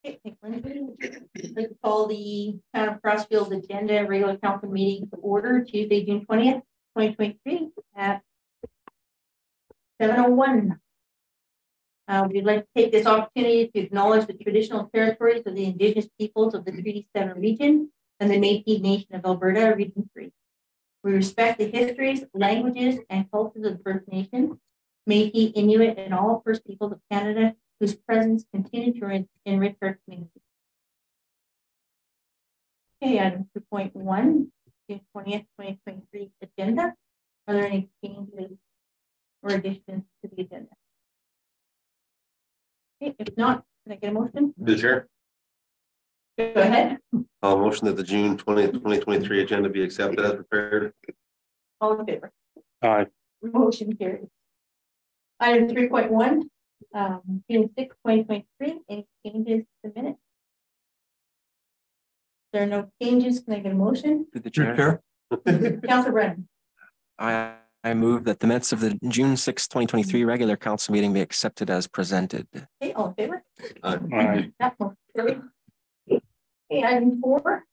Okay, thanks, Lindsay. I'd like to call the Town of Crossfield agenda regular council meeting to order Tuesday, June 20th, 2023 at 7:01. We'd like to take this opportunity to acknowledge the traditional territories of the Indigenous peoples of the Treaty 7 region and the Métis Nation of Alberta, Region 3. We respect the histories, languages, and cultures of the First Nations, Métis, Inuit, and all First Peoples of Canada whose presence continue to enrich our community. Okay, item 2.1, June 20th, 2023 agenda. Are there any changes or additions to the agenda? Okay, if not, can I get a motion? The chair. Go ahead. I'll motion that the June 20th, 2023 agenda be accepted as prepared. All in favor? Aye. Motion carried. Item 3.1, June 6th, 2023. Any changes to the minutes? There are no changes. Can I get a motion? To the chair. Councilor Brennan. I move that the minutes of the June 6, 2023 regular council meeting be accepted as presented. Okay, all in favor? Aye. That motion carried. Okay, item 4,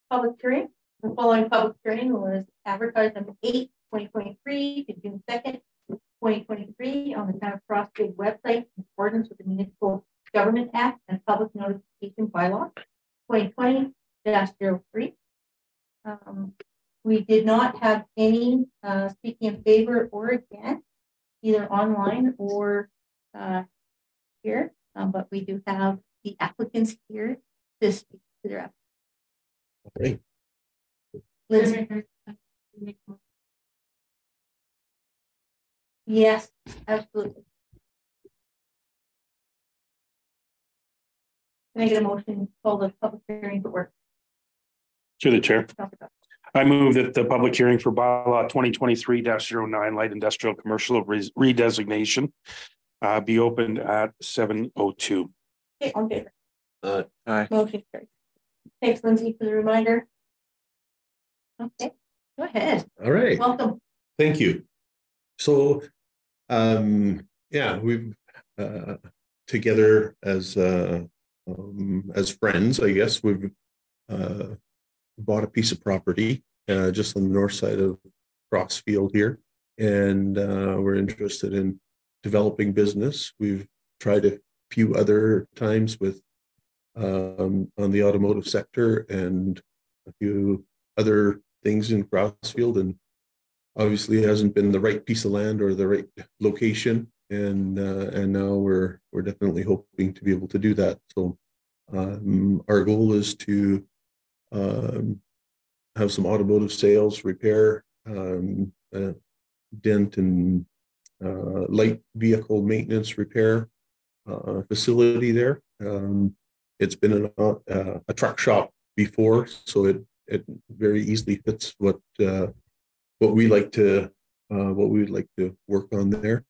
public hearing. The following public hearing was advertised on 8/2023 to June 2nd, 2023 on the Town of Crossfield website in accordance with the Municipal Government Act and Public Notification Bylaw 2020-03. We did not have any speaking in favor or against, either online or here, but we do have the applicants here to speak to their application. Okay. Liz. Yes, absolutely. Can I get a motion to call the public hearing to work? To the chair. I move that the public hearing for bylaw 2023-09 light industrial commercial redesignation be opened at 7:02. Okay, on favor. Aye. Motion carried. Thanks, Lindsay, for the reminder. Okay, go ahead. All right. Welcome. Thank you. So, yeah, we've together as friends, I guess, we've bought a piece of property just on the north side of Crossfield here, and we're interested in developing business. We've tried a few other times with on the automotive sector and a few other things in Crossfield, and obviously it hasn't been the right piece of land or the right location, and now we're definitely hoping to be able to do that. So our goal is to have some automotive sales, repair, dent and light vehicle maintenance repair facility there. It's been a truck shop before, so it very easily fits what we like to work on there.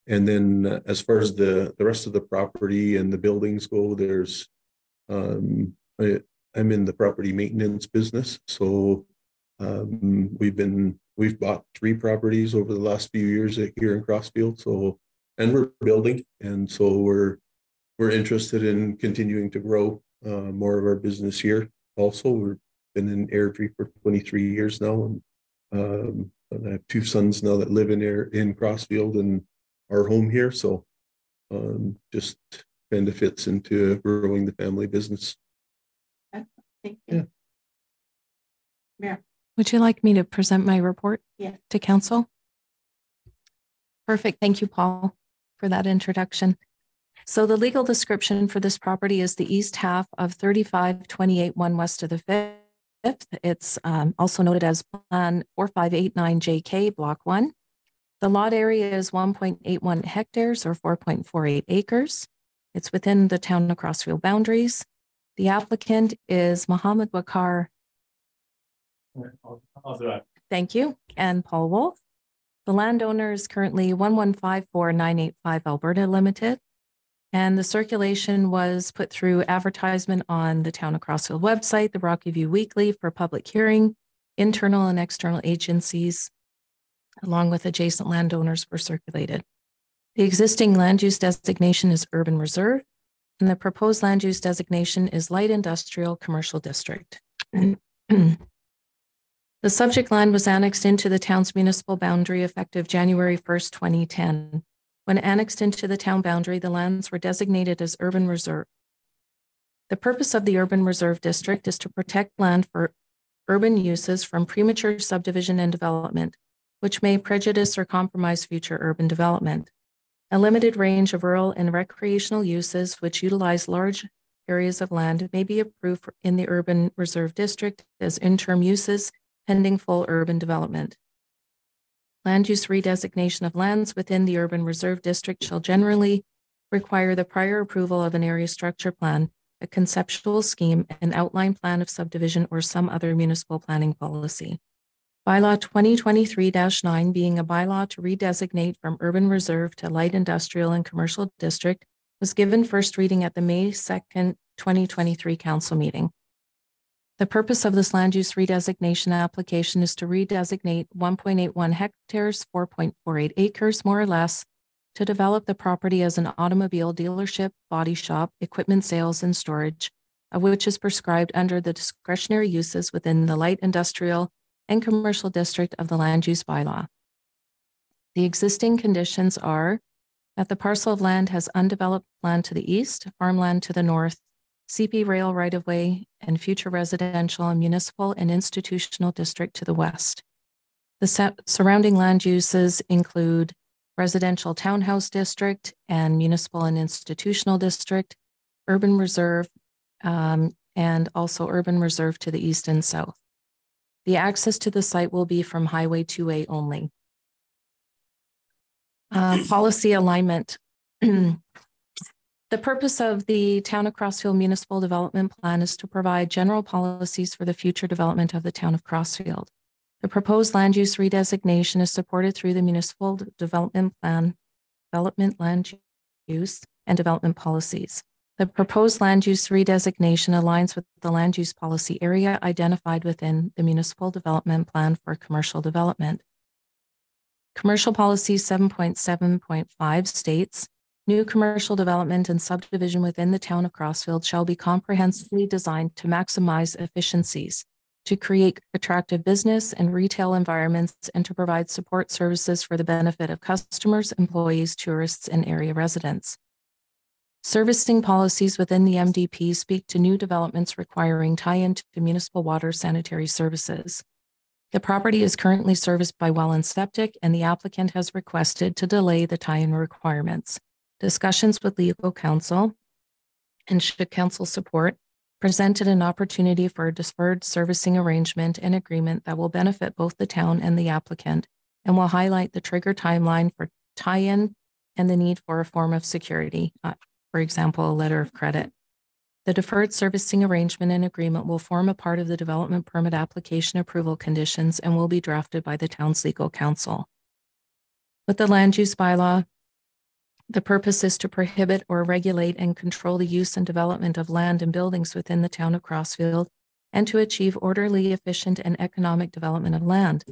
And then as far as the rest of the property and the buildings go, there's I'm in the property maintenance business, so we've bought 3 properties over the last few years here in Crossfield. So, and we're building, and so we're interested in continuing to grow more of our business here. Also, we've been in Airdrie for 23 years now, and I have 2 sons now that live in Crossfield and are home here. So, just kind of fits into growing the family business. Thank you. Yeah. Would you like me to present my report to council? Perfect. Thank you, Paul, for that introduction. So the legal description for this property is the east half of 3528-1 west of the 5th. It's also noted as Plan 4589JK, Block 1. The lot area is 1.81 hectares or 4.48 acres. It's within the Town of Crossfield boundaries. The applicant is Mohammed Wakar. Thank you. And Paul Wolf. The landowner is currently 1154985 Alberta Limited. And the circulation was put through advertisement on the Town of Crossfield website, the Rocky View Weekly, for public hearing. Internal and external agencies, along with adjacent landowners, were circulated. The existing land use designation is urban reserve. and the proposed land use designation is light industrial commercial district. The subject land was annexed into the town's municipal boundary effective January 1st, 2010. When annexed into the town boundary, the lands were designated as urban reserve. The purpose of the urban reserve district is to protect land for urban uses from premature subdivision and development, which may prejudice or compromise future urban development. A limited range of rural and recreational uses which utilize large areas of land may be approved in the urban reserve district as interim uses pending full urban development. Land use redesignation of lands within the urban reserve district shall generally require the prior approval of an area structure plan, a conceptual scheme, an outline plan of subdivision, or some other municipal planning policy. Bylaw 2023-9, being a bylaw to redesignate from urban reserve to light industrial and commercial district, was given first reading at the May 2nd, 2023 council meeting. The purpose of this land use redesignation application is to redesignate 1.81 hectares, 4.48 acres, more or less, to develop the property as an automobile dealership, body shop, equipment sales, and storage, of which is prescribed under the discretionary uses within the light industrial and commercial district of the land use bylaw. The existing conditions are that the parcel of land has undeveloped land to the east, farmland to the north, CP rail right-of-way, and future residential and municipal and institutional district to the west. The surrounding land uses include residential townhouse district and municipal and institutional district, urban reserve, and also urban reserve to the east and south. The access to the site will be from Highway 2A only. Policy alignment. The purpose of the Town of Crossfield Municipal Development Plan is to provide general policies for the future development of the Town of Crossfield. The proposed land use redesignation is supported through the Municipal Development Plan, Development Land Use, and Development Policies. The proposed land use redesignation aligns with the land use policy area identified within the Municipal Development Plan for commercial development. Commercial Policy 7.7.5 states, new commercial development and subdivision within the Town of Crossfield shall be comprehensively designed to maximize efficiencies, to create attractive business and retail environments, and to provide support services for the benefit of customers, employees, tourists, and area residents. Servicing policies within the MDP speak to new developments requiring tie-in to municipal water sanitary services. The property is currently serviced by well and septic, and the applicant has requested to delay the tie-in requirements. Discussions with legal counsel, and should council support, presented an opportunity for a deferred servicing arrangement and agreement that will benefit both the town and the applicant, and will highlight the trigger timeline for tie-in and the need for a form of security, for example, a letter of credit. The deferred servicing arrangement and agreement will form a part of the development permit application approval conditions and will be drafted by the town's legal counsel. With the land use bylaw, the purpose is to prohibit or regulate and control the use and development of land and buildings within the Town of Crossfield and to achieve orderly, efficient, and economic development of land.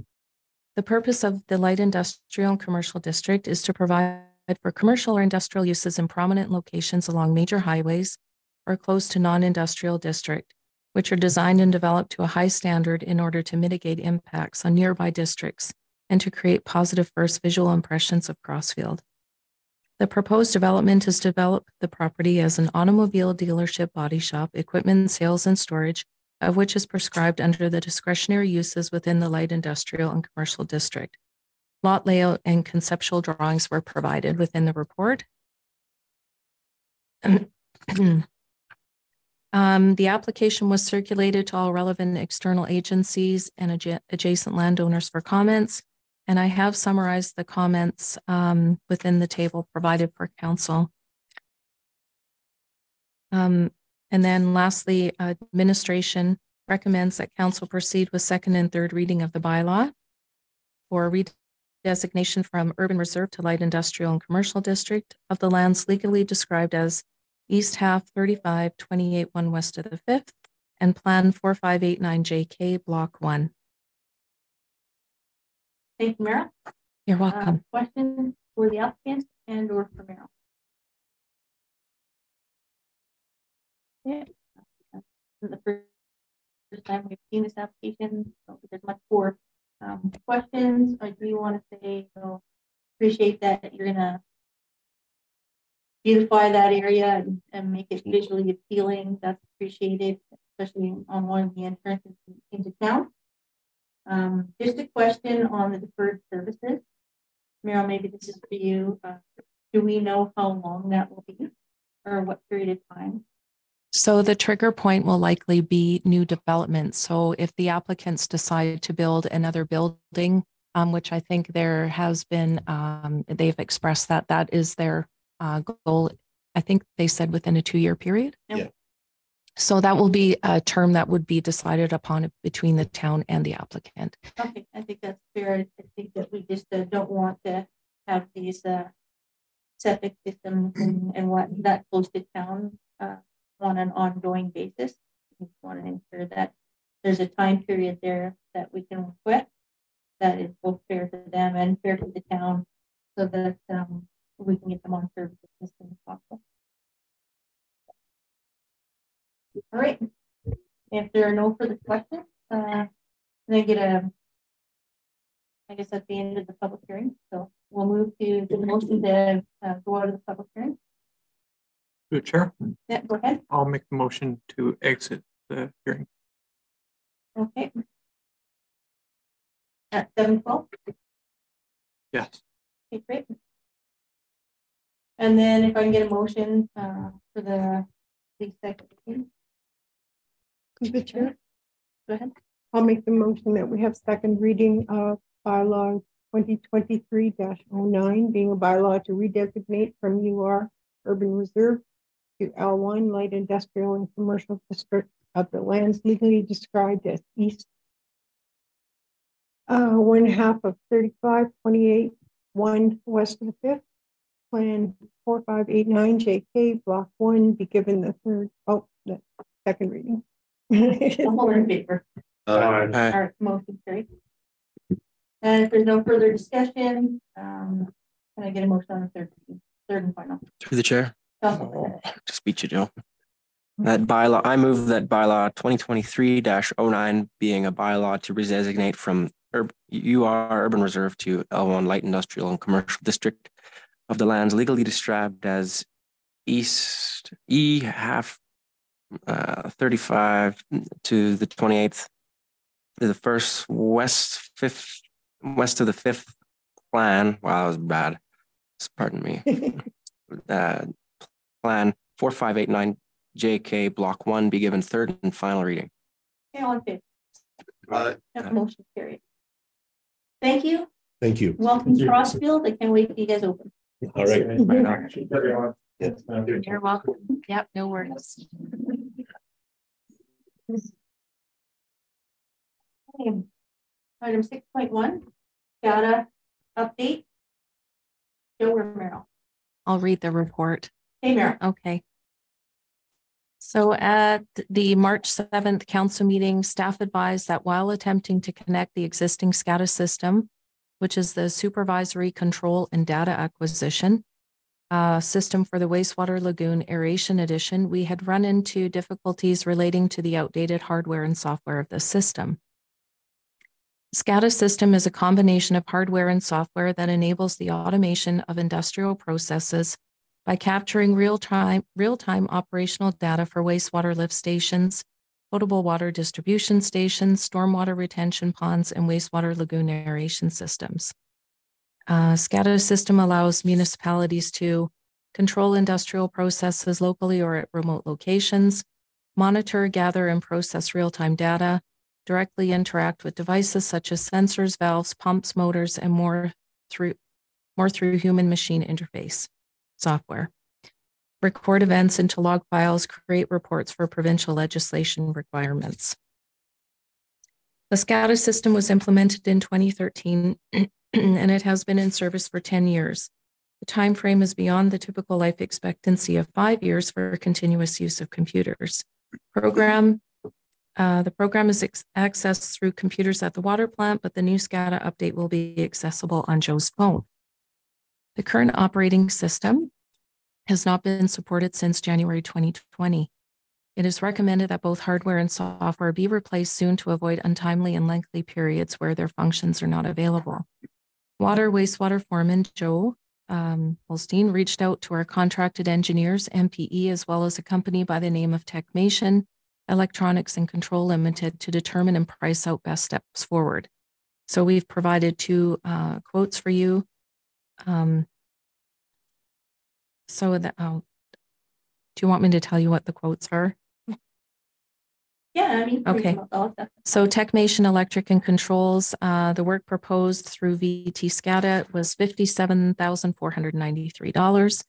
The purpose of the light industrial and commercial district is to provide for commercial or industrial uses in prominent locations along major highways or close to non-industrial district, which are designed and developed to a high standard in order to mitigate impacts on nearby districts and to create positive first visual impressions of Crossfield. The proposed development is to develop the property as an automobile dealership, body shop, equipment sales and storage, of which is prescribed under the discretionary uses within the light industrial and commercial district. Lot layout and conceptual drawings were provided within the report. The application was circulated to all relevant external agencies and adjacent landowners for comments. And I have summarized the comments within the table provided for council. And then lastly, administration recommends that council proceed with second and third reading of the bylaw for redesignation from urban reserve to light industrial and commercial district of the lands legally described as East Half 35-28-1 west of the 5th and Plan 4589 JK Block 1. Thank you, Meryl. You're welcome. Questions for the applicant and or for Meryl? Yeah. This is the first time we've seen this application, so if there's much more questions, or do you want to say, so appreciate that you're gonna beautify that area and make it visually appealing. That's appreciated, especially on one of the entrances into town. Just a question on the deferred services. Meryl, maybe this is for you. Do we know how long that will be or what period of time? So the trigger point will likely be new development. So if the applicants decide to build another building, which I think there has been, they've expressed that that is their goal. I think they said within a 2-year period. Yeah. So that will be a term that would be decided upon between the town and the applicant. Okay, I think that's fair. I think that we just don't want to have these septic systems and what that close to town on an ongoing basis. We want to ensure that there's a time period there that we can work with that is both fair to them and fair to the town, so that we can get them on service as soon as possible. All right. If there are no further questions, then I get I guess at the end of the public hearing. So we'll move to the motion to go out of the public hearing. Through the chair, Yeah, go ahead. I'll make the motion to exit the hearing. Okay. At 7:12. Yes. Okay, great. And then if I can get a motion for the second. Through the chair, Go ahead. I'll make the motion that we have second reading of bylaw 2023-09 being a bylaw to redesignate from UR Urban Reserve to L1 Light Industrial and Commercial District of the lands legally described as East 1/2 of 3528 1 west of the 5th. Plan 4589 JK Block 1 be given the the second reading. All in favor. All right, motion carried. And if there's no further discussion, can I get a motion on the third and final? Through the chair. Oh, Just beat you, Joe. That bylaw, I move that bylaw 2023-09 being a bylaw to redesignate from UR Urban Reserve to L1 Light Industrial and Commercial District of the lands legally described as East E half 35 to the 28th to the first west of the 5th plan. Wow, that was bad. Pardon me. Plan 4589 JK Block 1 be given third and final reading. Okay, all in favor. That motion carried. Thank you. Thank you. Welcome to Crossfield. I can't wait till you guys open. All right. You're welcome. Yep, no worries. Okay. Item 6.1, data update. Joe or Meryl? I'll read the report. Hey, Meryl. Okay. So at the March 7th council meeting, staff advised that while attempting to connect the existing SCADA system, which is the supervisory control and data acquisition system for the wastewater lagoon aeration addition, we had run into difficulties relating to the outdated hardware and software of the system. SCADA system is a combination of hardware and software that enables the automation of industrial processes by capturing real-time operational data for wastewater lift stations, potable water distribution stations, stormwater retention ponds, and wastewater lagoon aeration systems. SCADA system allows municipalities to control industrial processes locally or at remote locations, monitor, gather, and process real-time data, directly interact with devices such as sensors, valves, pumps, motors, and more through human-machine interface software. Record events into log files, create reports for provincial legislation requirements. The SCADA system was implemented in 2013 and it has been in service for 10 years. The time frame is beyond the typical life expectancy of 5 years for continuous use of computers. The program is accessed through computers at the water plant, but the new SCADA update will be accessible on Joe's phone. The current operating system has not been supported since January 2020. It is recommended that both hardware and software be replaced soon to avoid untimely and lengthy periods where their functions are not available. Water wastewater foreman Joe Holstein reached out to our contracted engineers, MPE, as well as a company by the name of Techmation Electronics and Control Limited to determine and price out best steps forward. So we've provided two quotes for you. So that, do you want me to tell you what the quotes are? Yeah, I mean. Okay. So Techmation Electric and Controls, the work proposed through VT SCADA was $57,493.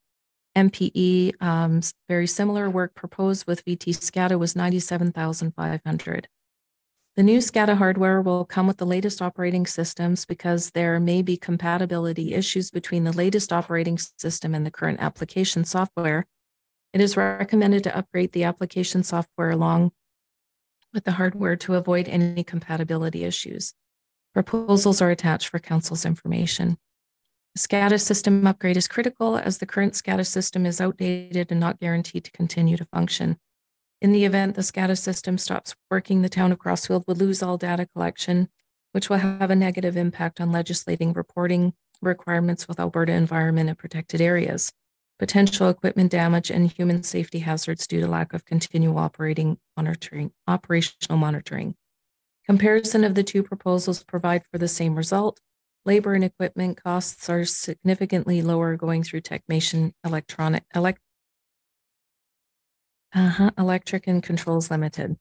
MPE, very similar work proposed with VT SCADA was $97,500. The new SCADA hardware will come with the latest operating systems because there may be compatibility issues between the latest operating system and the current application software. It is recommended to upgrade the application software along with the hardware to avoid any compatibility issues. Proposals are attached for council's information. The SCADA system upgrade is critical as the current SCADA system is outdated and not guaranteed to continue to function. In the event the SCADA system stops working, the town of Crossfield would lose all data collection, which will have a negative impact on legislating reporting requirements with Alberta Environment and Protected Areas, potential equipment damage, and human safety hazards due to lack of continual operational monitoring. Comparison of the two proposals provide for the same result. Labor and equipment costs are significantly lower going through Techmation Electric and Controls Limited.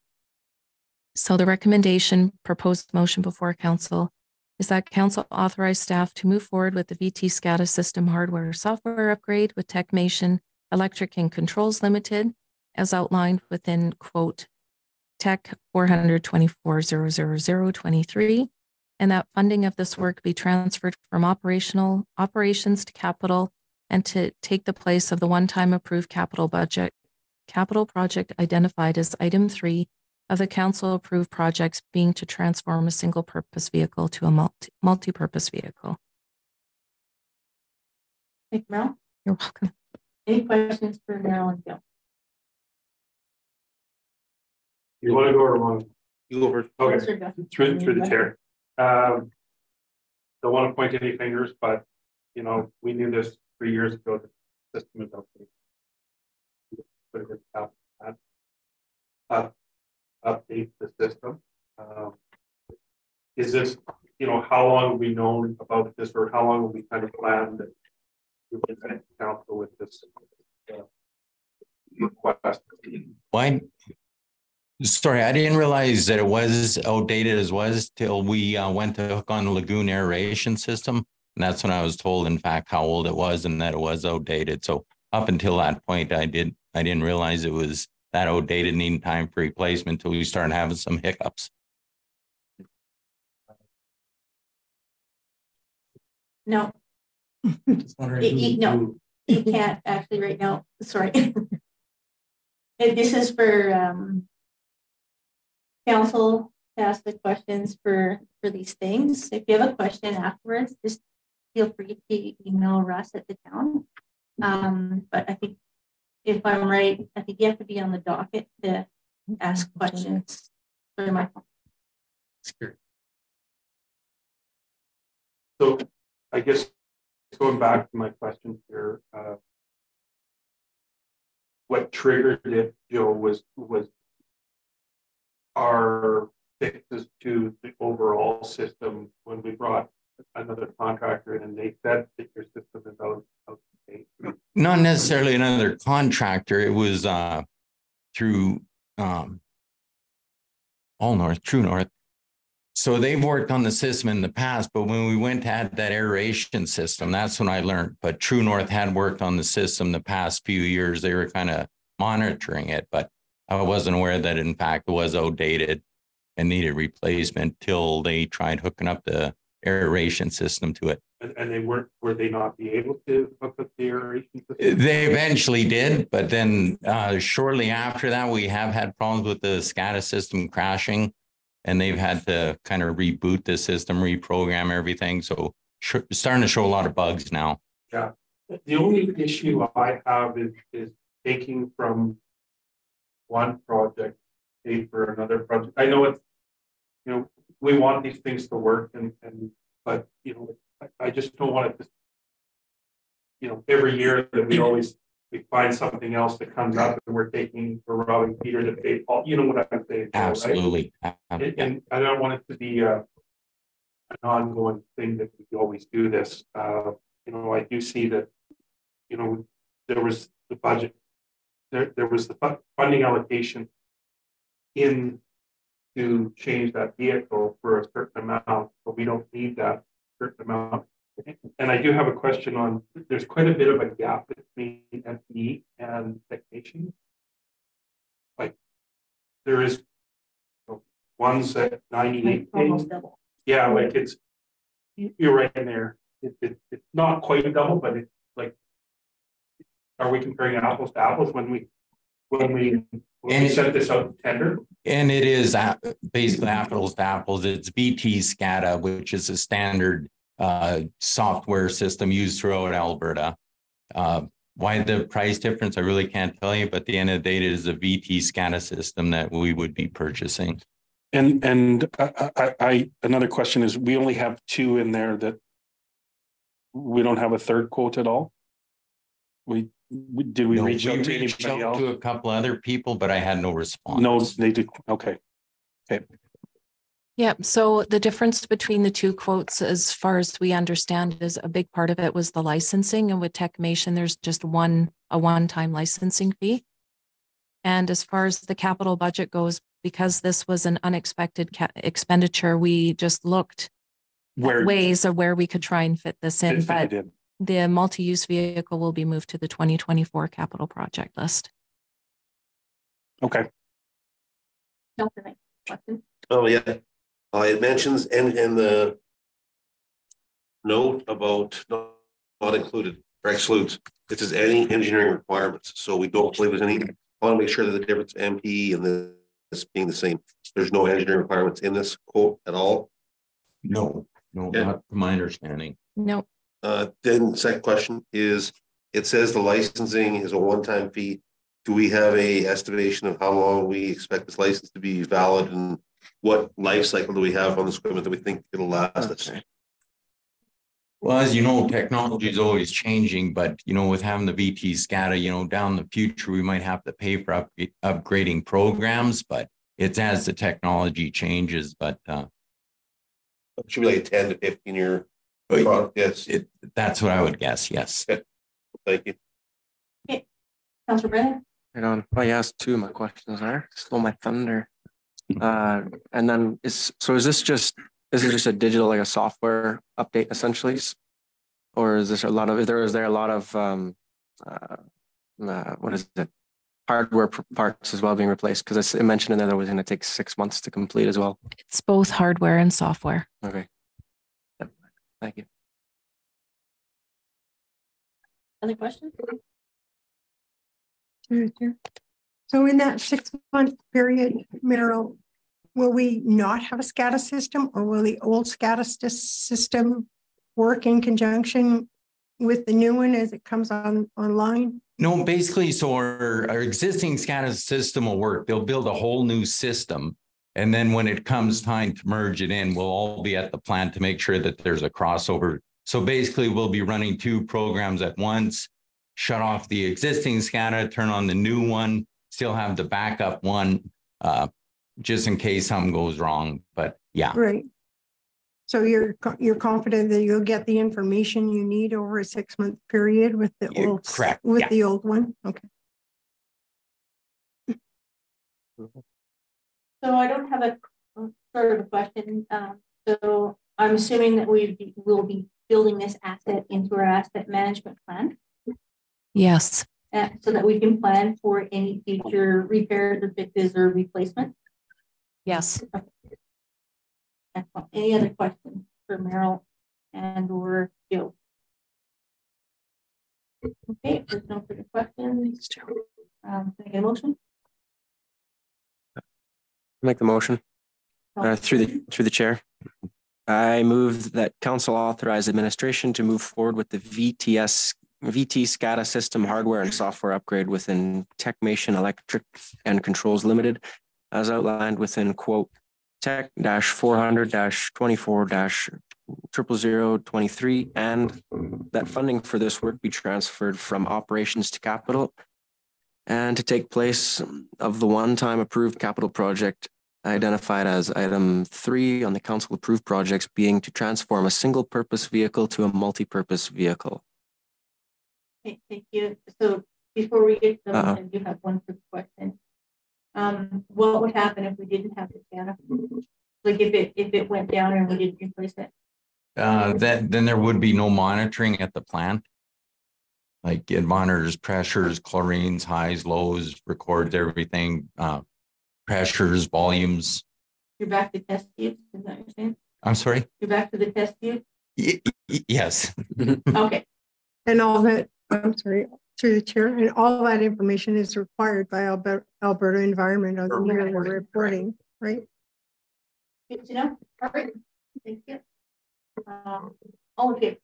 So the recommendation, proposed motion before council, is that council authorize staff to move forward with the VT SCADA system hardware software upgrade with Techmation Electric and Controls Limited, as outlined within quote Tech 424-00023, and that funding of this work be transferred from operations to capital and to take the place of the one-time approved capital project identified as item 3 of the council approved projects, being to transform a single purpose vehicle to a multi-purpose vehicle. Thank you, Meryl. You're welcome. Any questions for Meryl and Phil? You want to go or want You go first. Okay, through the chair. Don't want to point any fingers, but you know, we knew this 3 years ago. The system is update the system. Is this, you know, how long have we known about this, or how long have we kind of planned that we would connect council with this request? Why? Sorry, I didn't realize that it was outdated as was till we went to hook on the lagoon aeration system. And that's when I was told, in fact, how old it was and that it was outdated. So up until that point, I didn't realize it was that outdated, needing time for replacement until we started having some hiccups. No. No, you can't actually right now. Sorry. This is for council to ask the questions for these things. If you have a question afterwards, just feel free to email Russ at the town. But I think if I'm right, I think you have to be on the docket to ask questions for my phone. So I guess going back to my question here, what triggered it, Joe, was our fixes to the overall system when we brought another contractor in and they said that your system is out of date. Not necessarily another contractor. It was through True North. So they've worked on the system in the past, but when we went to add that aeration system, that's when I learned. But True North had worked on the system the past few years. They were kind of monitoring it, but I wasn't aware that in fact it was outdated and needed replacement till they tried hooking up the aeration system to it. And they were they not be able to hook up the aeration system? They eventually did, but then shortly after that, we have had problems with the SCADA system crashing, and they've had to kind of reboot the system, reprogram everything. So starting to show a lot of bugs now. Yeah. The only issue I have is taking from one project pay for another project. I know it's, you know, we want these things to work but you know, I just don't want it to, you know, every year that we find something else that comes up and we're robbing Peter to pay Paul. You know what I'm saying? Absolutely. Right? And I don't want it to be an ongoing thing that we always do this. You know, I do see that, you know, there was the budget, there was the funding allocation in to change that vehicle for a certain amount, but we don't need that certain amount. And I do have a question on, there's quite a bit of a gap between FE and technician. Like there is, you know, one's at 98 days. Yeah, like you're right in there. It's not quite a double, but it's like, are we comparing apples to apples when we set this out to tender? And it is basically apples to apples. It's VT SCADA, which is a standard software system used throughout Alberta. Why the price difference, I really can't tell you, but at the end of the day, it is a VT SCADA system that we would be purchasing. And another question is, we only have two in there that we don't have a third quote at all. Did we reach out to anybody else? To a couple other people, but I had no response. No, they did. Okay. Yeah, so the difference between the two quotes, as far as we understand, is a big part of it was the licensing, and with Techmation, there's just a one-time licensing fee. And as far as the capital budget goes, because this was an unexpected expenditure, we just looked at ways of where we could try and fit this in. But the multi-use vehicle will be moved to the 2024 capital project list. Okay. Oh, yeah. It mentions and the note about not included or excludes. It says any engineering requirements. So we don't believe there's any. I want to make sure that the difference MP and this being the same. There's no engineering requirements in this quote at all. No, yeah. Not to my understanding. No. Then second question is, it says the licensing is a one-time fee. Do we have a estimation of how long we expect this license to be valid, and what life cycle do we have on this equipment that we think it'll last us? Well, as you know, technology is always changing, but you know, with having the VT SCADA, you know, down the future, we might have to pay for upgrading programs, but it's as the technology changes. But it should be like a 10 to 15 year product. Yes, that's what I would guess. Yes. Okay. Thank you. Okay, Councilor Brennan. Right on. Well, you asked two of my questions there. Stole my thunder. And then is this just a digital, like a software update essentially, or is there a lot of what is it, hardware parts as well being replaced? Because it mentioned in there that it was going to take 6 months to complete as well. It's both hardware and software. Okay. Yep. Thank you. Other questions? So in that 6 month period, Merrill, will we not have a SCADA system, or will the old SCADA system work in conjunction with the new one as it comes online? No, basically, so our existing SCADA system will work. They'll build a whole new system. And then when it comes time to merge it in, we'll all be at the plant to make sure that there's a crossover. So basically, we'll be running two programs at once, shut off the existing SCADA, turn on the new one, still have the backup one, just in case something goes wrong. But yeah. Right. So you're confident that you'll get the information you need over a 6 month period with the old, correct. The old one? Okay. So I don't have a sort of a question. So I'm assuming that we will be building this asset into our asset management plan. Yes. So that we can plan for any future repairs or fixes or replacement. Yes. Okay. Excellent. Any other questions for Merrill and or Joe? Okay, if there's no further questions. Can I get a motion? Make the motion through the chair. I move that council authorize administration to move forward with the VTS VT SCADA system hardware and software upgrade within Techmation Electric and Controls Limited, as outlined within quote Tech-400-24-00023, and that funding for this work be transferred from operations to capital, and to take place of the one-time approved capital project identified as item 3 on the council approved projects being to transform a single purpose vehicle to a multi-purpose vehicle. Okay, thank you. So before we get to them, I do have one quick question. What would happen if we didn't have the SCADA? Like if it went down and we didn't replace it? Then there would be no monitoring at the plant. Like it monitors pressures, chlorines, highs, lows, records everything, pressures, volumes. You're back to test tubes, is that what you're saying? I'm sorry? You're back to the test tube? Yes. Okay. And all that, I'm sorry, through the chair, and all that information is required by Alberta Environment of the year we're reporting, right? Good to know. All right. Thank you. All in favor?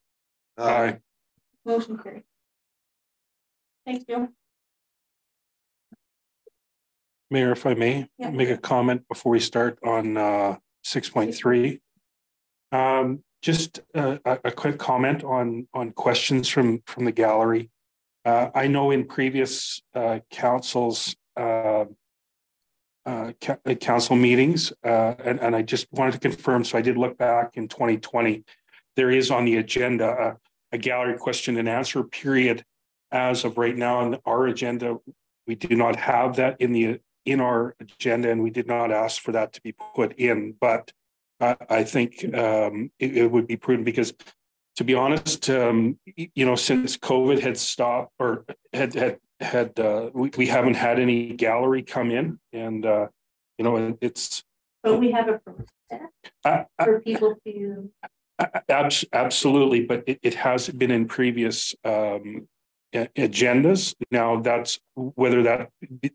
Aye. Motion carried. Thanks, Joe. Mayor, if I may, make a comment before we start on 6.3. Just a quick comment on questions from the gallery. I know in previous council meetings, and I just wanted to confirm, so I did look back in 2020, there is on the agenda a gallery question and answer period. As of right now on our agenda, we do not have that in our agenda, and we did not ask for that to be put in. But I think it would be prudent because, to be honest, since COVID had stopped or we haven't had any gallery come in, and it's. But we have a process for people to. Absolutely, but it has been in previous agendas. Now that's whether that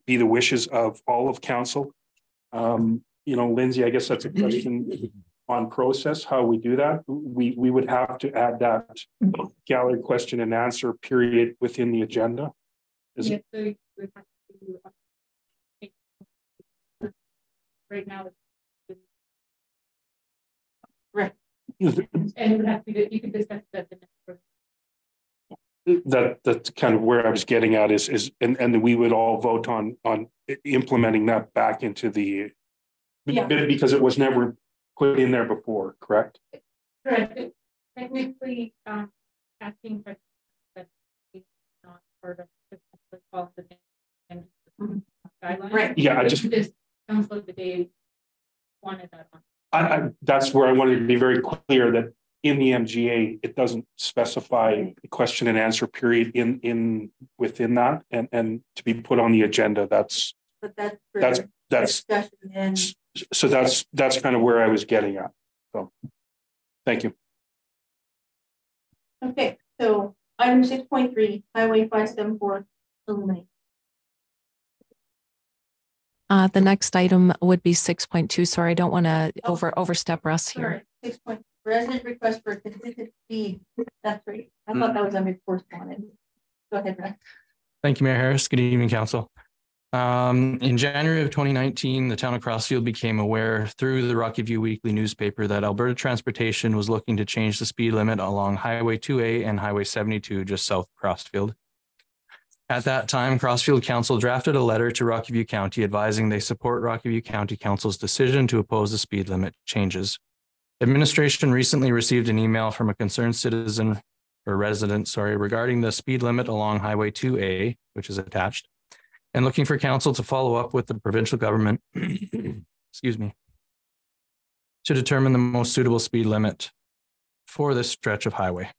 be the wishes of all of council. Lindsay, I guess that's a question on process, how we do that. We would have to add that gallery question and answer period within the agenda. Yes, so we have to right now. Right. And you could discuss that the next. That's kind of where I was getting at is and we would all vote on implementing that back into the because it was never put in there before, correct? Correct. Technically, asking for that is not part of the guidelines. Right. Yeah, I just council the day wanted that on. That's where I wanted to be very clear that in the MGA, it doesn't specify the question and answer period within that, and to be put on the agenda. That's discussion and so that's kind of where I was getting at. So, thank you. Okay, so item 6.3, Highway 574 eliminate. The next item would be 6.2. Sorry, I don't want to overstep Russ here. Sorry, 6. Resident request for a consistent speed. That's right. I thought that was under correspondence. Go ahead, Russ. Thank you, Mayor Harris. Good evening, Council. In January of 2019, the town of Crossfield became aware through the Rocky View Weekly newspaper that Alberta Transportation was looking to change the speed limit along Highway 2A and Highway 72 just south of Crossfield. At that time, Crossfield Council drafted a letter to Rocky View County advising they support Rocky View County Council's decision to oppose the speed limit changes. Administration recently received an email from a concerned citizen or resident, regarding the speed limit along Highway 2A, which is attached, and looking for council to follow up with the provincial government, excuse me, to determine the most suitable speed limit for this stretch of highway.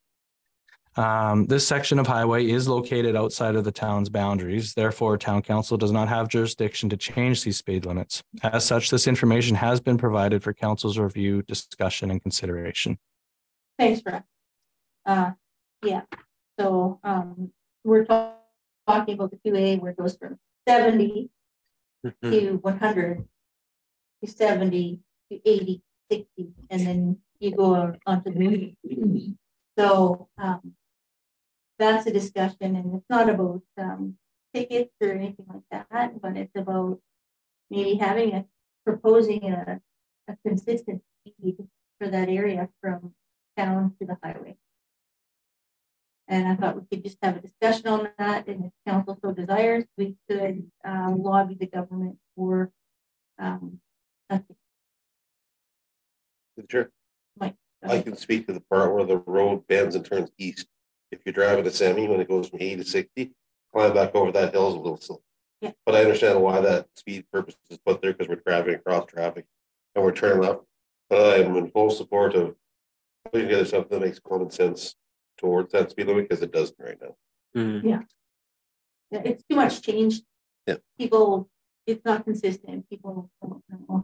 This section of highway is located outside of the town's boundaries. Therefore, town council does not have jurisdiction to change these speed limits. As such, this information has been provided for council's review, discussion, and consideration. Thanks, Brad. Yeah. So we're talking about the 2A where it goes from 70 to 100 to 70 to 80, 60, and then you go on to the movie. So that's a discussion, and it's not about tickets or anything like that, but it's about maybe proposing a consistent speed for that area from town to the highway. And I thought we could just have a discussion on that, and if council so desires, we could lobby the government for Sure. Mike, I can speak to the part where the road bends and turns east. If you're driving a semi when it goes from 80 to 60, climb back over that hill is a little slow. Yeah. But I understand why that speed purpose is put there, because we're traveling across traffic and we're turning up. But I'm in full support of putting together something that makes common sense towards that speed limit, because it doesn't right now. Yeah, it's too much change. Yeah. People, it's not consistent. People don't know.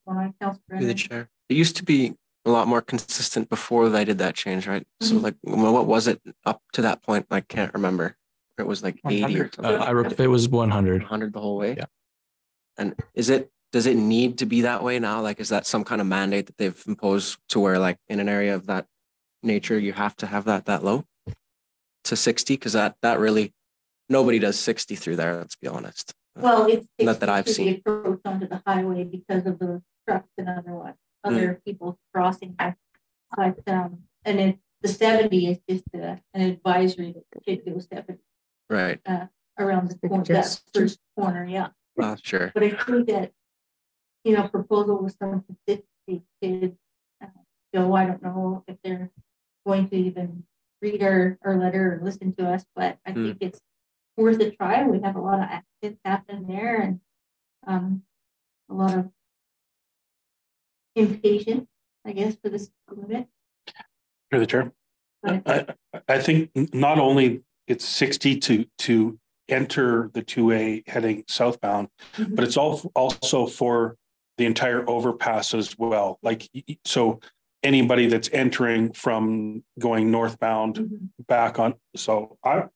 Through the chair. It used to be a lot more consistent before they did that change, right? So like, what was it up to that point? I can't remember. It was like 80 or something. It was 100. 100 the whole way. Yeah. And does it need to be that way now? Like, is that some kind of mandate that they've imposed to where, like, in an area of that nature, you have to have that low to 60? Because that really, nobody does 60 through there. Let's be honest. Well, it's not that I've seen approach onto the highway because of the trucks and other people crossing there. But and then the 70 is just an advisory that should go 70. Right. Around the corner, that first corner, yeah. Sure. But I think that, proposal with some consistency could go. I don't know if they're going to even read our letter or listen to us, but I think it's worth a try. We have a lot of accidents happening there, and a lot of impatience, I guess, for this limit. Through the chair. I think not only it's 60 to enter the 2A heading southbound, but it's also for the entire overpass as well. Like, so anybody that's entering from going northbound back on. So I'm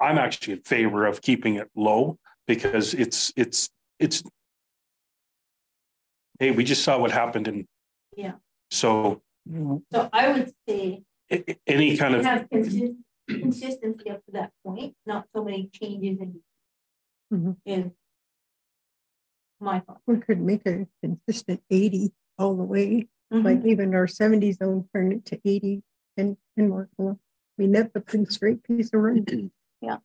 actually in favor of keeping it low, because it's hey, we just saw what happened in. Yeah. So I would say any kind of have consistency up to that point, not so many changes in my thought. We could make a consistent 80 all the way, like even our 70 zone turn it to 80 and more. I mean, that's a pretty straight piece of road. Yeah.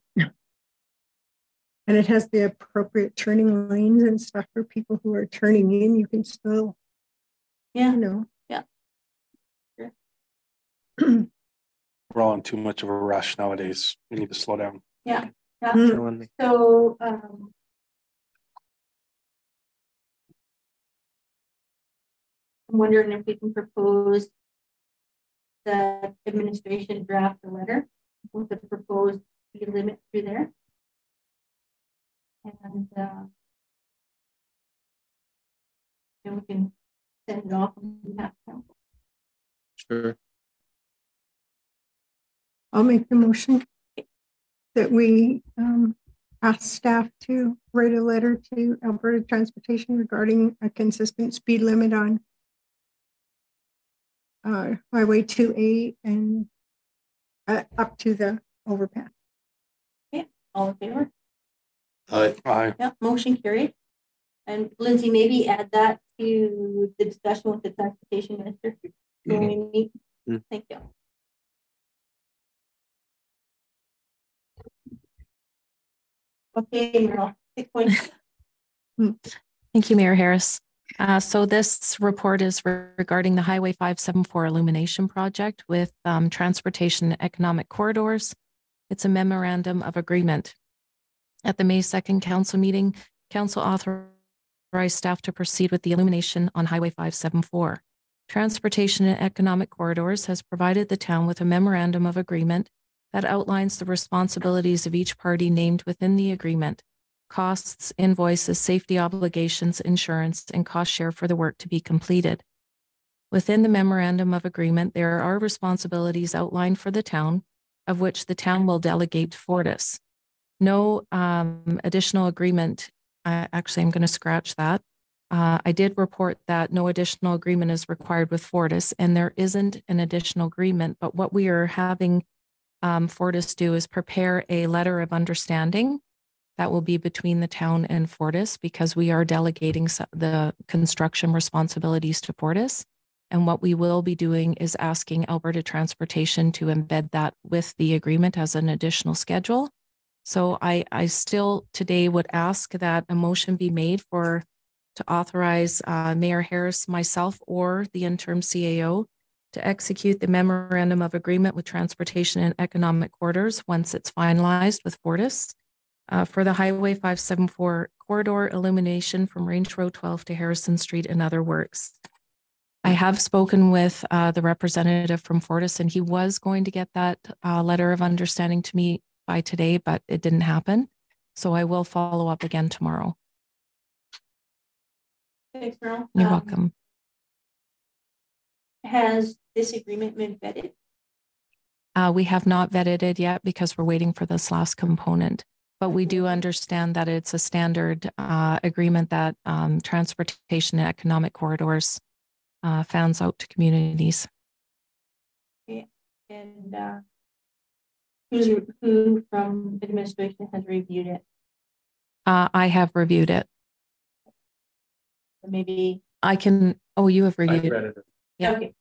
And it has the appropriate turning lanes and stuff for people who are turning in. You can still, yeah. Sure. We're all in too much of a rush nowadays. We need to slow down. Yeah. So I'm wondering if we can propose the administration draft a letter with the proposed speed limit through there. And then we can send it off on behalf of council. Sure. I'll make the motion that we ask staff to write a letter to Alberta Transportation regarding a consistent speed limit on Highway 2A and up to the overpass. Okay, all in favor? Aye. Yeah, motion carried. And Lindsay, maybe add that to the discussion with the transportation minister when we meet. Thank you. Okay, Meryl, 6 points. Thank you, Mayor Harris. So this report is regarding the Highway 574 illumination project with Transportation and Economic Corridors. It's a memorandum of agreement. At the May 2nd council meeting, council authorized staff to proceed with the illumination on Highway 574. Transportation and Economic Corridors has provided the town with a memorandum of agreement that outlines the responsibilities of each party named within the agreement, costs, invoices, safety obligations, insurance, and cost share for the work to be completed. Within the memorandum of agreement, there are responsibilities outlined for the town, of which the town will delegate to Fortis. No additional agreement. Actually, I'm going to scratch that. I did report that no additional agreement is required with Fortis, and there isn't an additional agreement, but what we are having Fortis do is prepare a letter of understanding that will be between the town and Fortis, because we are delegating the construction responsibilities to Fortis. And what we will be doing is asking Alberta Transportation to embed that with the agreement as an additional schedule. So I still today would ask that a motion be made to authorize Mayor Harris, myself, or the interim CAO to execute the memorandum of agreement with Transportation and Economic Corridors once it's finalized with Fortis for the Highway 574 corridor illumination from Range Road 12 to Harrison Street and other works. I have spoken with the representative from Fortis, and he was going to get that letter of understanding to me by today, but it didn't happen. So I will follow up again tomorrow. Thanks, Merle. You're welcome. Has this agreement been vetted? We have not vetted it yet because we're waiting for this last component, but we do understand that it's a standard agreement that Transportation and Economic Corridors fans out to communities. Okay. And who from administration has reviewed it? I have reviewed it. Maybe I can. Oh, you have reviewed it. Yeah. Okay.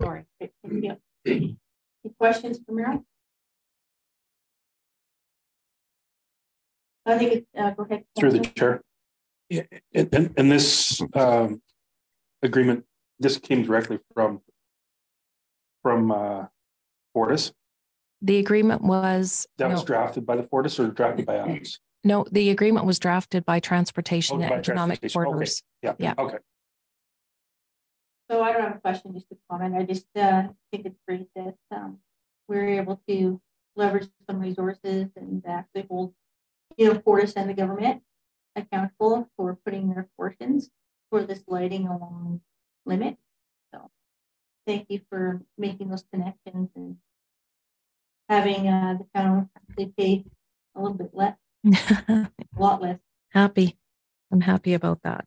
Sorry. Yeah. Any questions for Merle? I think it's go ahead. Through the chair. Yeah, and this agreement, this came directly from Fortis. The agreement was was drafted by the Fortis or drafted by us? No, the agreement was drafted by Transportation and by Economic Corridors. Okay. Yeah. Okay. So I don't have a question, just a comment. I just think it's great that we're able to leverage some resources and actually hold, Fortis and the government accountable for putting their portions for this lighting along limit. So thank you for making those connections and having the town actually pay a little bit less, a lot less. Happy. I'm happy about that.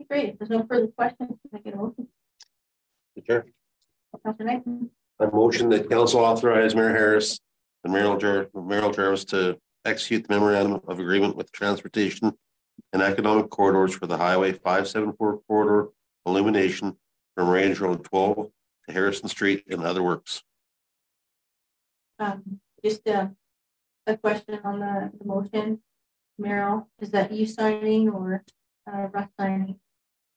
Great. If there's no further questions, can I get a motion? Sure. Councilor Knight. I motion that council authorize Mayor Harris and Merrill Jarvis to execute the memorandum of agreement with Transportation and Economic Corridors for the Highway 574 corridor illumination from Range Road 12 to Harrison Street and other works. Just a question on the motion, Merrill. Is that you signing or Russ signing?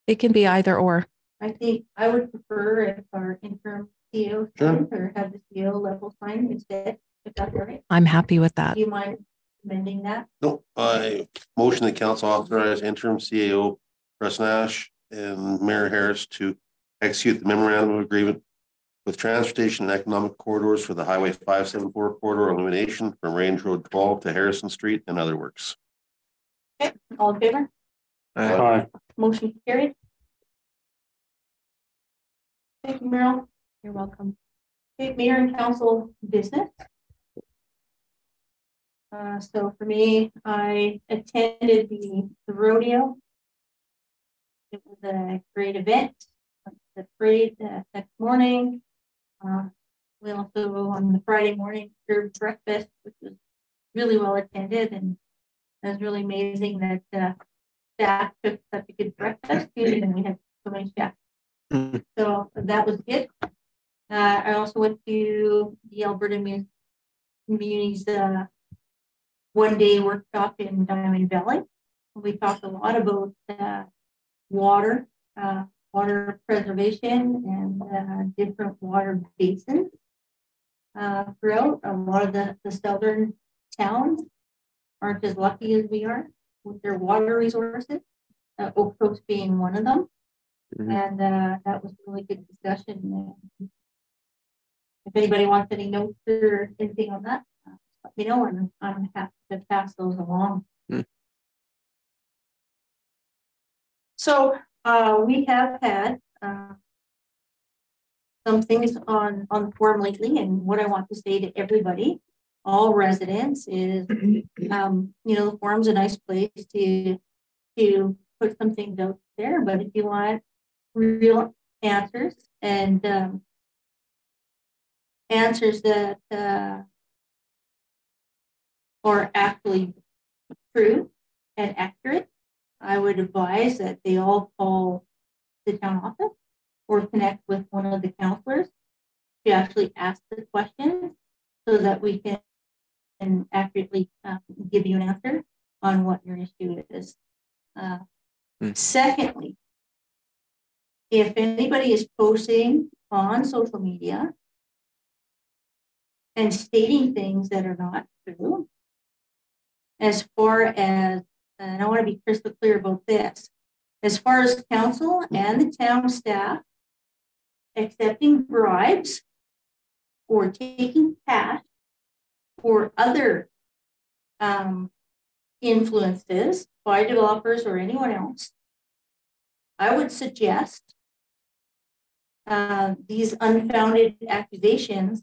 It can be either or. I think I would prefer if our interim CEO signs or have the CEO level sign instead, if that's all right. I'm happy with that. Do you mind amending that? No, I motion that council authorize interim CAO Russ Nash and Mayor Harris to execute the memorandum of agreement with Transportation and Economic Corridors for the Highway 574 corridor illumination from Range Road 12 to Harrison Street and other works. Okay, all in favor? Aye. Motion carried. Thank you, Merrill. You're welcome. Okay, Mayor and Council business. So for me, I attended the rodeo. It was a great event. The parade next morning. We also on the Friday morning served breakfast, which was really well attended, and it was really amazing that staff took such a good breakfast, and we had so many chefs. So that was good. I also went to the Alberta Community's one-day workshop in Diamond Valley. We talked a lot about water preservation and different water basins throughout. A lot of the southern towns aren't as lucky as we are with their water resources, Oak Coast being one of them. And that was a really good discussion. If anybody wants any notes or anything on that, let me know, and I'm happy to pass those along. So we have had some things on the forum lately, and what I want to say to everybody, all residents, is the forum's a nice place to put some things out there, but if you want real answers and answers that are actually true and accurate, I would advise that they all call the town office or connect with one of the counselors to actually ask the questions so that we can accurately give you an answer on what your issue is. Secondly, if anybody is posting on social media and stating things that are not true, as far as, and I want to be crystal clear about this, as far as council and the town staff accepting bribes or taking cash or other influences by developers or anyone else, I would suggest these unfounded accusations,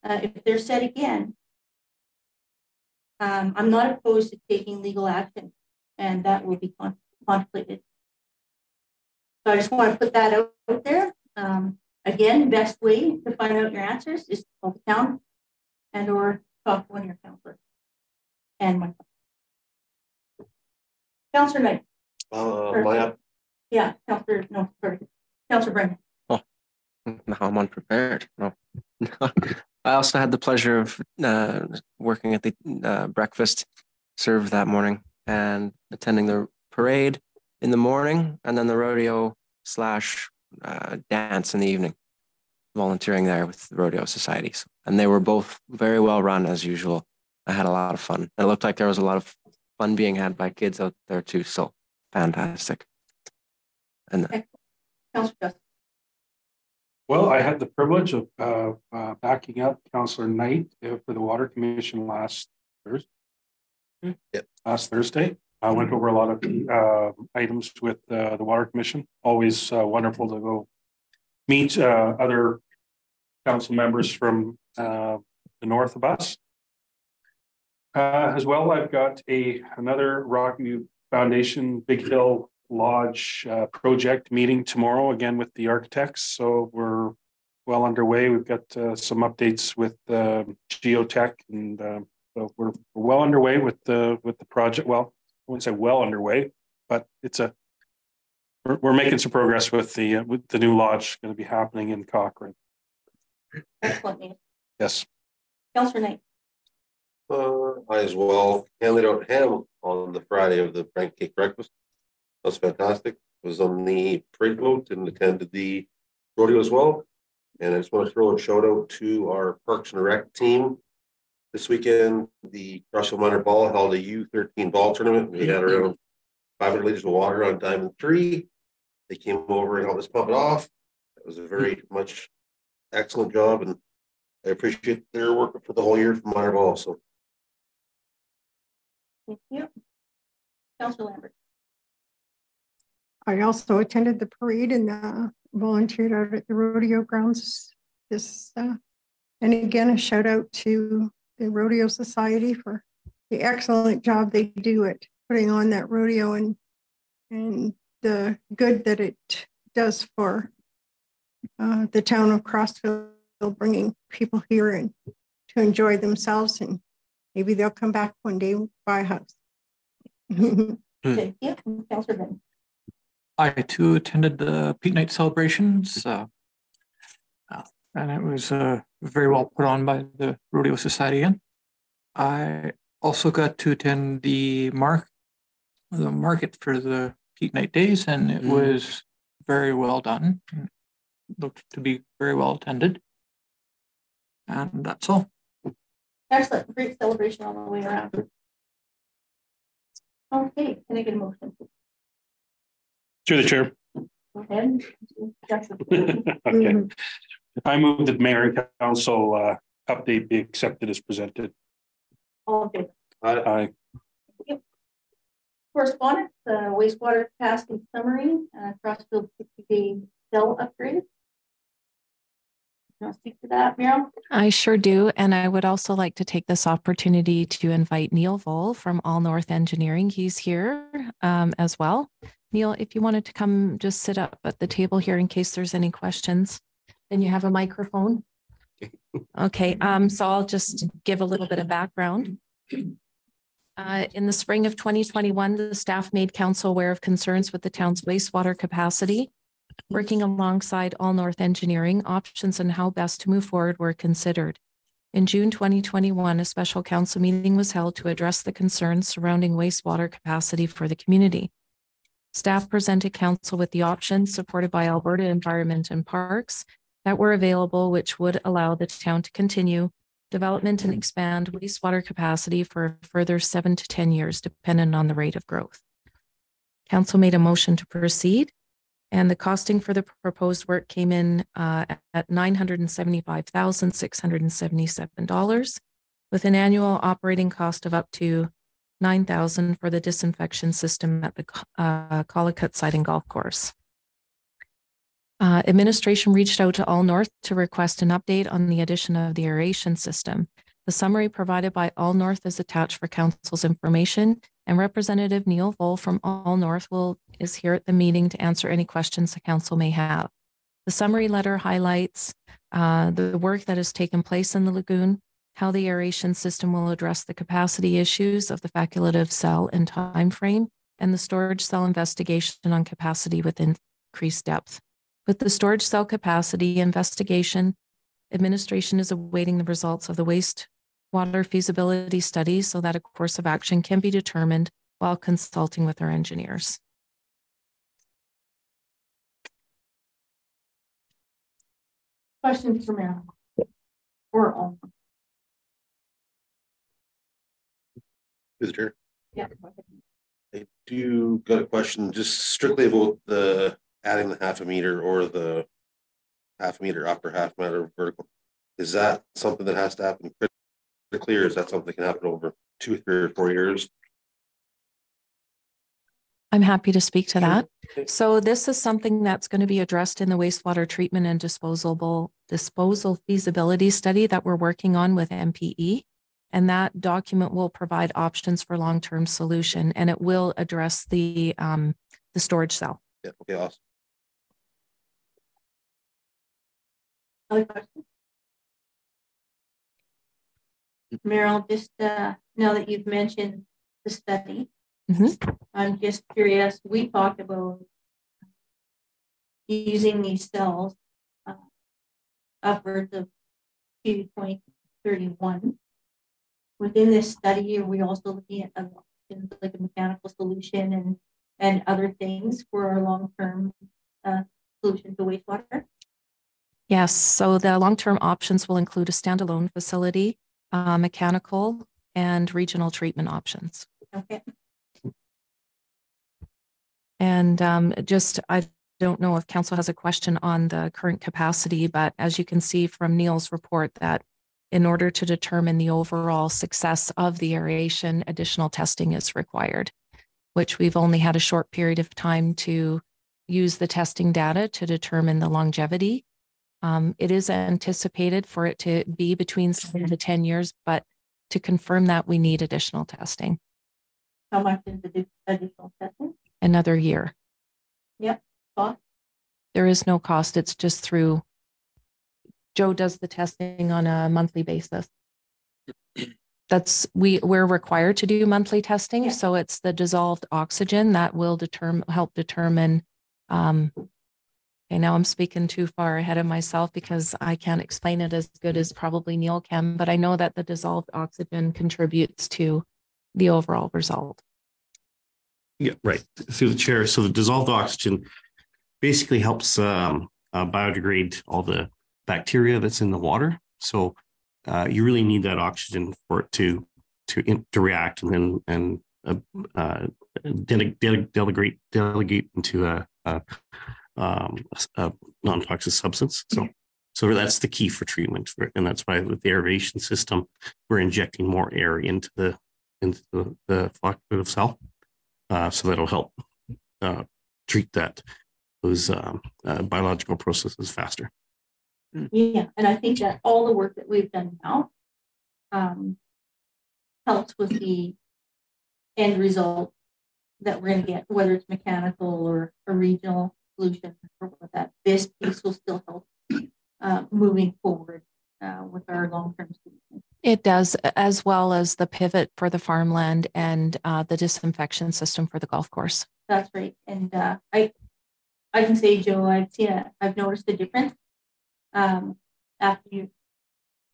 if they're said again, I'm not opposed to taking legal action, and that will be contemplated. So I just want to put that out there. Again, best way to find out your answers is to call the town and or talk to one of your counselors. And myself. Councillor Knight. Yeah, Councillor, no, sorry. Councillor Brennan. Oh, now I'm unprepared. No. I also had the pleasure of working at the breakfast served that morning and attending the parade in the morning and then the rodeo / dance in the evening, volunteering there with the Rodeo Society. And they were both very well run as usual. I had a lot of fun. It looked like there was a lot of fun being had by kids out there too. So fantastic. And well, I had the privilege of backing up Councillor Knight for the Water Commission last Thursday. I went over a lot of items with the Water Commission. Always wonderful to go meet other council members from the north of us. As well, I've got another Rockview Foundation Big Hill Lodge project meeting tomorrow, again with the architects. So we're well underway. We've got some updates with Geotech, and so we're well underway with the project. Well, I wouldn't say well underway, but we're making some progress with the new lodge going to be happening in Cochrane. Excellent. Yes. Councillor Knight. I as well handed out ham on the Friday of the Frank Cake Breakfast. That was fantastic. I was on the parade float and attended the rodeo as well. And I just want to throw a shout out to our Parks and Rec team. This weekend, the Russell Minor Ball held a U13 ball tournament. We had around 500 liters of water on Diamond 3. They came over and helped us pump it off. It was a very much excellent job, and I appreciate their work for the whole year from Minor Ball. So, thank you, Councillor Lambert. I also attended the parade and volunteered out at the rodeo grounds. And again, a shout out to the Rodeo Society for the excellent job they do at putting on that rodeo and the good that it does for the town of Crossville, bringing people here and to enjoy themselves, and maybe they'll come back one day and buy a house. Thank you, Councillor Ben. I too attended the Peak Night celebrations, and it was very well put on by the Rodeo Society again. I also got to attend the market for the Peak Night days, and it was very well done. It looked to be very well attended, and that's all. Excellent, great celebration all the way around. Okay, can I get a motion? Through the chair. Go ahead. Okay. I move that mayor and council update be accepted as presented. All in favor? Aye. Correspondence, wastewater capacity summary, Crossfield 60-day cell upgrade. You want to speak to that, Meryl? I sure do. And I would also like to take this opportunity to invite Neil Vole from All North Engineering. He's here as well. Neil, if you wanted to come just sit up at the table here in case there's any questions, then you have a microphone. Okay, so I'll just give a little bit of background. In the spring of 2021, the staff made council aware of concerns with the town's wastewater capacity. Working alongside All North Engineering, options on how best to move forward were considered. In June 2021, a special council meeting was held to address the concerns surrounding wastewater capacity for the community. Staff presented council with the options supported by Alberta Environment and Parks that were available, which would allow the town to continue development and expand wastewater capacity for a further 7 to 10 years, dependent on the rate of growth. Council made a motion to proceed, and the costing for the proposed work came in at $975,677, with an annual operating cost of up to $9,000 for the disinfection system at the Collicutt site and golf course. Administration reached out to All North to request an update on the addition of the aeration system. The summary provided by All North is attached for council's information, and Representative Neil Vole from All North is here at the meeting to answer any questions the council may have. The summary letter highlights the work that has taken place in the lagoon, how the aeration system will address the capacity issues of the facultative cell and time frame, and the storage cell investigation on capacity with increased depth. With the storage cell capacity investigation, administration is awaiting the results of the wastewater feasibility study so that a course of action can be determined while consulting with our engineers. Questions for Marilyn? Or all? Visitor. Yeah. I do got a question just strictly about the adding the half a meter or the half a meter upper, half meter vertical. Is that something that has to happen critically, or is that something that can happen over 2, 3, or 4 years? I'm happy to speak to that. So this is something that's going to be addressed in the wastewater treatment and disposal feasibility study that we're working on with MPE. And that document will provide options for long-term solution, and it will address the storage cell. Yeah, okay, awesome. Other questions? Meryl, just now that you've mentioned the study, I'm just curious, we talked about using these cells upwards of 2031. Within this study, are we also looking at other options like a mechanical solution and other things for our long-term solution to wastewater? Yes, so the long-term options will include a standalone facility, mechanical, and regional treatment options. Okay. And I don't know if council has a question on the current capacity, but as you can see from Neil's report, that in order to determine the overall success of the aeration, additional testing is required, which we've only had a short period of time to use the testing data to determine the longevity. It is anticipated for it to be between 7 to 10 years, but to confirm that, we need additional testing. How much is the additional testing? Another year. Yep. Cost? There is no cost. It's just through, Joe does the testing on a monthly basis. We're required to do monthly testing. Yeah. So it's the dissolved oxygen that will help determine, okay, now I'm speaking too far ahead of myself because I can't explain it as good as probably Neil can, but I know that the dissolved oxygen contributes to the overall result. Yeah, right. Through the chair. So the dissolved oxygen basically helps biodegrade all the bacteria that's in the water. So you really need that oxygen for it to react and delegate into a non-toxic substance. So that's the key for treatment, and that's why with the aeration system, we're injecting more air into the facultative cell, so that'll help treat those biological processes faster. Yeah, and I think that all the work that we've done now helps with the end result that we're going to get, whether it's mechanical or a regional solution or what that. This piece will still help moving forward with our long-term solution. It does, as well as the pivot for the farmland and the disinfection system for the golf course. That's right. And I can say, Joe, I've noticed a difference after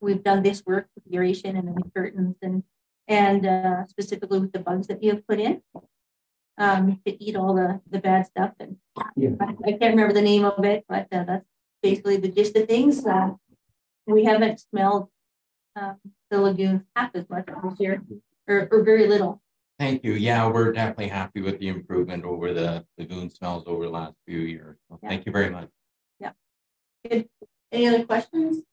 we've done this work with the aeration and the curtains and specifically with the bugs that you have put in to eat all the bad stuff. And I can't remember the name of it, but that's basically the gist of things. We haven't smelled the lagoon half as much this year, or very little. Thank you. Yeah, we're definitely happy with the improvement over the lagoon smells over the last few years. So thank you very much. Yeah. Good. Any other questions?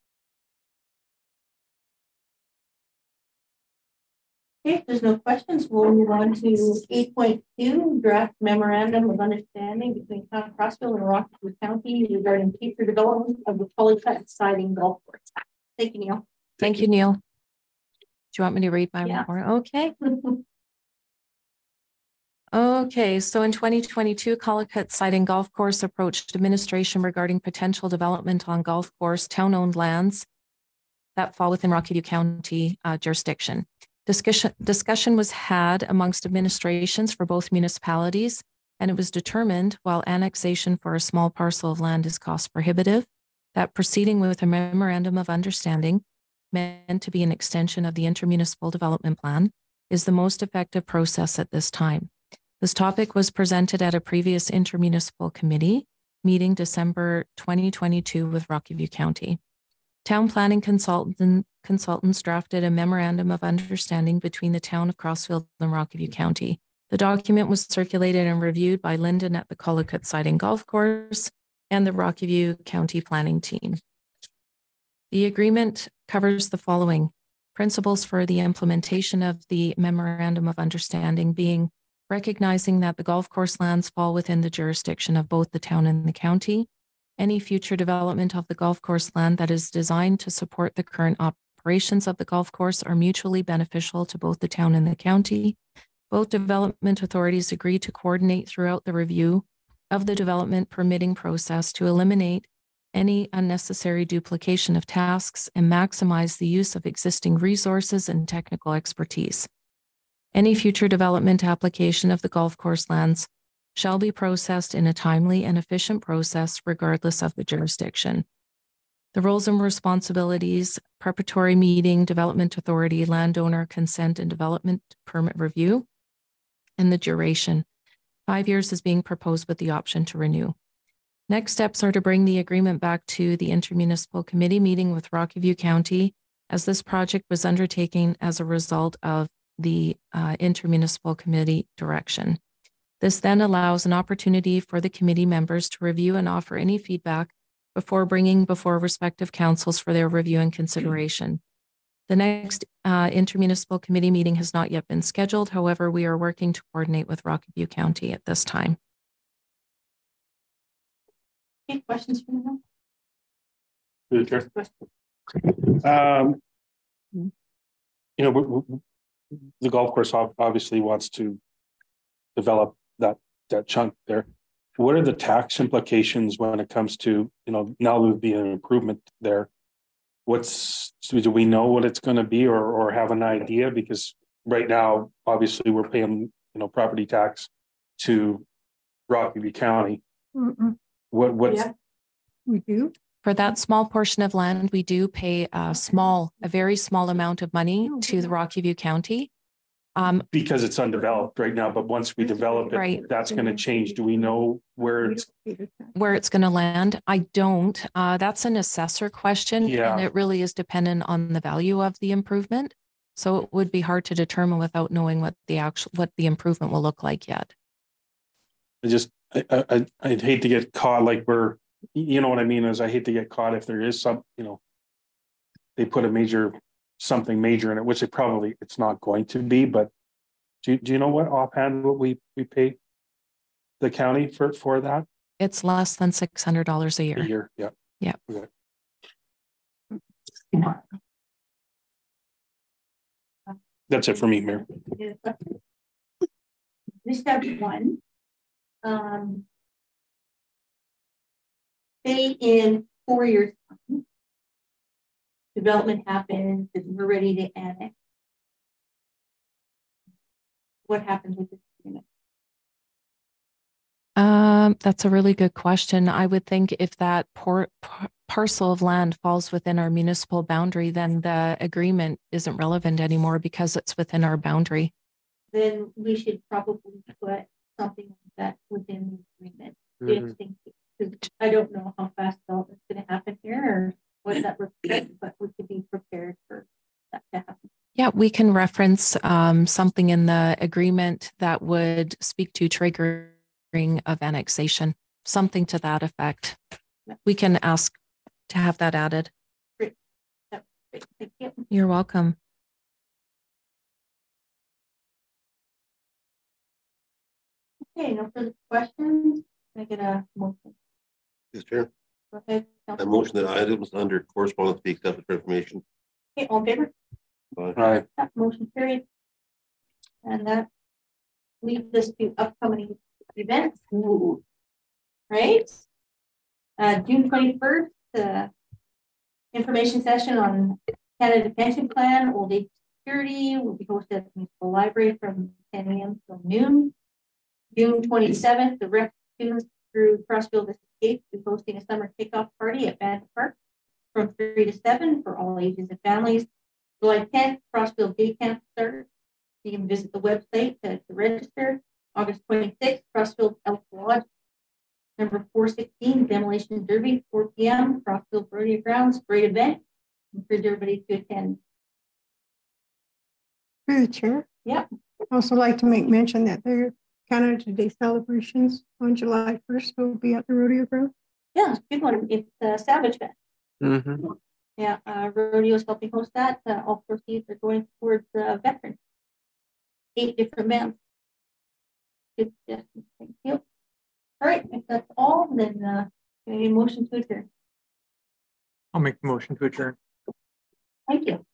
Okay, if there's no questions, we'll move on to 8.2, draft memorandum of understanding between Town of Crossville and Rockview County regarding future development of the Polycut Siding Golf Course. Thank you, Neil. Thank you, Neil. Do you want me to read my report? Okay. Okay, so in 2022, Polycut Siding Golf Course approached administration regarding potential development on golf course town-owned lands that fall within Rockview County jurisdiction. Discussion was had amongst administrations for both municipalities, and it was determined, while annexation for a small parcel of land is cost prohibitive, that proceeding with a memorandum of understanding meant to be an extension of the intermunicipal development plan is the most effective process at this time. This topic was presented at a previous intermunicipal committee meeting December 2022 with Rockview County. Town planning consultants drafted a memorandum of understanding between the town of Crossville and Rockview County. The document was circulated and reviewed by Lyndon at the Polycut Siding Golf Course and the Rockview County planning team. The agreement covers the following: principles for the implementation of the memorandum of understanding being recognizing that the golf course lands fall within the jurisdiction of both the town and the county. Any future development of the golf course land that is designed to support the current operations of the golf course are mutually beneficial to both the town and the county. Both development authorities agree to coordinate throughout the review of the development permitting process to eliminate any unnecessary duplication of tasks and maximize the use of existing resources and technical expertise. Any future development application of the golf course lands shall be processed in a timely and efficient process regardless of the jurisdiction. The roles and responsibilities: preparatory meeting, development authority, landowner consent and development permit review, and the duration. 5 years is being proposed with the option to renew. Next steps are to bring the agreement back to the intermunicipal committee meeting with Rockview County, as this project was undertaken as a result of the intermunicipal committee direction. This then allows an opportunity for the committee members to review and offer any feedback before bringing before respective councils for their review and consideration. The next intermunicipal committee meeting has not yet been scheduled. However, we are working to coordinate with Rockview County at this time. Any questions from them? You know, the golf course obviously wants to develop that chunk there. What are the tax implications when it comes to, you know, now there would be an improvement there? Do we know what it's going to be or have an idea? Because right now, obviously, we're paying, you know, property tax to Rockview County. Yeah, we do. For that small portion of land, we do pay a very small amount of money to the Rockview County. Because it's undeveloped right now, but once we develop it, right, that's going to change. Do we know where it's going to land? I don't. That's an assessor question, and it really is dependent on the value of the improvement. So it would be hard to determine without knowing what the improvement will look like yet. I'd hate to get caught like we're, you know what I mean? I hate to get caught if there is some, you know, they put something major in it, which it's not going to be, but do you know what we pay the county for that? It's less than $600 a year. A year, yeah. Yeah. Okay. That's it for me, Mayor. This step one. Say in 4 years time, development happens and we're ready to annex, what happens with this agreement? That's a really good question. I would think if that parcel of land falls within our municipal boundary, then the agreement isn't relevant anymore because it's within our boundary. Then we should probably put something like that within the agreement. Just think, because I don't know how fast development's going to happen here or what that looks like, but we could be prepared for that to happen. Yeah, we can reference something in the agreement that would speak to triggering of annexation, something to that effect. We can ask to have that added. Great. Great. Thank you. You're welcome. Okay, no further questions. Can I get a motion? Mr. Chair, Go ahead. I motion that items under correspondence be accepted for information. Okay, all in favor? Aye. That motion carried. And that leads us to upcoming events. Right? June 21st, information session on Canada Pension Plan, Old Age Security will be hosted at the Municipal Library from 10 a.m. till noon. June 27th, the rec students through Crossfield Escape will be hosting a summer kickoff party at Banff Park from 3 to 7 for all ages and families. July 10th, Crossfield Day Camp starts. You can visit the website to register. August 26th, Crossfield Elk Lodge. Number 416, Demolition Derby, 4 p.m. Crossfield Rodeo Grounds. Great event. Encourage everybody to attend. Through the chair. Yep. I'd also like to make mention that the Canada Day celebrations on July 1st will be at the rodeo ground. Yeah, it's a good one. It's Savage Fest. Yeah, rodeo is helping host that. All proceeds are going towards veterans. 8 different bands. Good suggestion. Thank you. All right, if that's all, then any motion to adjourn. I'll make the motion to adjourn. Thank you.